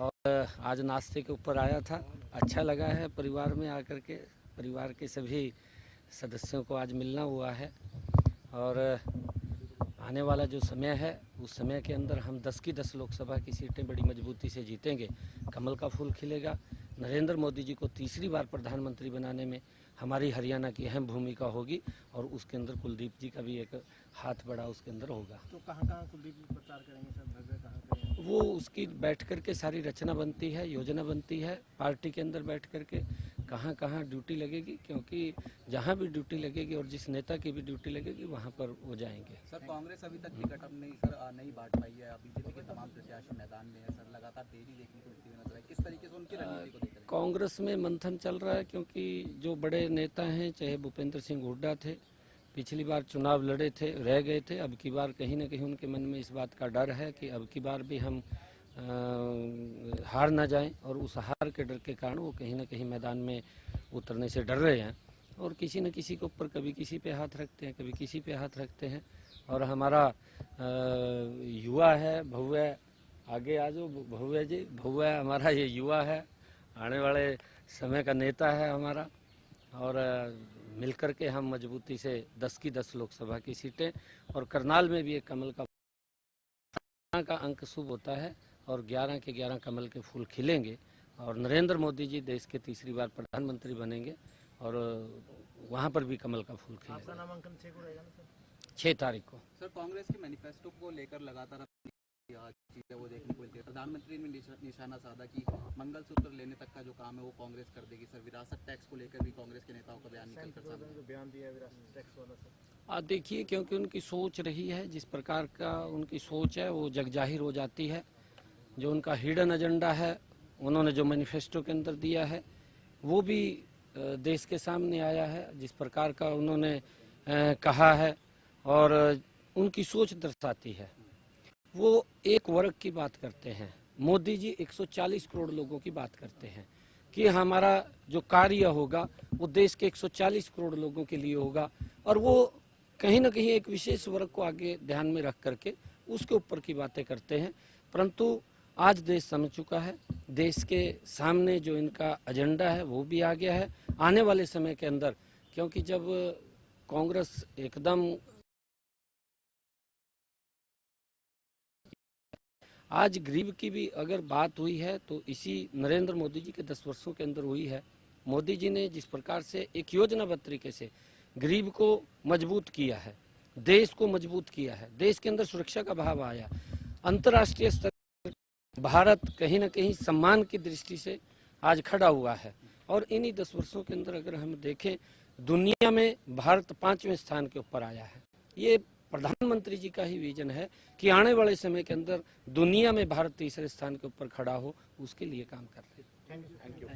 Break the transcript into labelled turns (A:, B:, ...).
A: और आज नाश्ते के ऊपर आया था, अच्छा लगा है। परिवार में आकर के परिवार के सभी सदस्यों को आज मिलना हुआ है और आने वाला जो समय है उस समय के अंदर हम 10 की 10 लोकसभा की सीटें बड़ी मजबूती से जीतेंगे। कमल का फूल खिलेगा। नरेंद्र मोदी जी को तीसरी बार प्रधानमंत्री बनाने में हमारी हरियाणा की अहम भूमिका होगी और उसके अंदर कुलदीप जी का भी एक हाथ बड़ा उसके अंदर होगा।
B: तो कहाँ कुलदीप जी प्रचार करेंगे सर, भव्य कहाँ करेंगे?
A: वो उसकी बैठ कर के सारी रचना बनती है, योजना बनती है पार्टी के अंदर बैठ कर के कहाँ कहाँ ड्यूटी लगेगी, क्योंकि जहाँ भी ड्यूटी लगेगी और जिस नेता की भी ड्यूटी लगेगी वहाँ पर वो जाएंगे।
C: सर कांग्रेस अभी तक टिकट नहीं बांट पाई है। बीजेपी के तमाम प्रत्याशी मैदान में है सर, लगातार देरी देखने को मिलती है नजर है। किस तरीके से उनकी रणनीति को देख रहे हैं?
A: कांग्रेस में मंथन चल रहा है, क्योंकि जो बड़े नेता हैं, चाहे भूपेंद्र सिंह हुड्डा थे, पिछली बार चुनाव लड़े थे, रह गए थे। अब की बार कहीं ना कहीं उनके मन में इस बात का डर है कि अब की बार भी हम हार ना जाएं, और उस हार के डर के कारण वो कहीं ना कहीं मैदान में उतरने से डर रहे हैं और किसी न किसी के ऊपर कभी किसी पे हाथ रखते हैं, कभी किसी पे हाथ रखते हैं। और हमारा युवा है भव्य, आगे आ जाओ भव्य जी। भव्य हमारा ये युवा है, आने वाले समय का नेता है हमारा, और मिलकर के हम मजबूती से 10 की 10 लोकसभा की सीटें, और करनाल में भी एक कमल का अंक शुभ होता है और 11 के 11 कमल के फूल खिलेंगे और नरेंद्र मोदी जी देश के तीसरी बार प्रधानमंत्री बनेंगे और वहाँ पर भी कमल का फूल खिलेगा।
B: आपका नामांकन 6 को रहेगा ना सर?
A: 6 तारीख को।
C: सर कांग्रेस के मैनिफेस्टो को लेकर लगातार चीजें वो देखने को मिलती है। प्रधानमंत्री ने निशाना साधा कि मंगलसूत्र लेने तक का जो काम है वो कांग्रेस कर देगी। सर विरासत टैक्स को लेकर भी कांग्रेस के नेताओं का
B: बयान दिया है विरासत टैक्स वाला सर।
A: आप देखिए, क्योंकि उनकी सोच रही है, जिस प्रकार का उनकी सोच है वो जगजाहिर हो जाती है। जो उनका हिडन एजेंडा है, उन्होंने जो मैनिफेस्टो के अंदर दिया है वो भी देश के सामने आया है, जिस प्रकार का उन्होंने कहा है और उनकी सोच दर्शाती है। वो एक वर्ग की बात करते हैं, मोदी जी 140 करोड़ लोगों की बात करते हैं कि हमारा जो कार्य होगा वो देश के 140 करोड़ लोगों के लिए होगा, और वो कहीं ना कहीं एक विशेष वर्ग को आगे ध्यान में रख करके उसके ऊपर की बातें करते हैं। परंतु आज देश समझ चुका है, देश के सामने जो इनका एजेंडा है वो भी आ गया है आने वाले समय के अंदर, क्योंकि जब कांग्रेस एकदम आज गरीब की भी अगर बात हुई है तो इसी नरेंद्र मोदी जी के 10 वर्षों के अंदर हुई है। मोदी जी ने जिस प्रकार से एक योजनाबद्ध तरीके से गरीब को मजबूत किया है, देश को मजबूत किया है, देश के अंदर सुरक्षा का भाव आया, अंतर्राष्ट्रीय स्तर भारत कहीं ना कहीं सम्मान की दृष्टि से आज खड़ा हुआ है। और इन्हीं 10 वर्षों के अंदर अगर हम देखें, दुनिया में भारत 5वें स्थान के ऊपर आया है। ये प्रधानमंत्री जी का ही विजन है कि आने वाले समय के अंदर दुनिया में भारत तीसरे स्थान के ऊपर खड़ा हो, उसके लिए काम कर रहे हैं।
B: Thank you.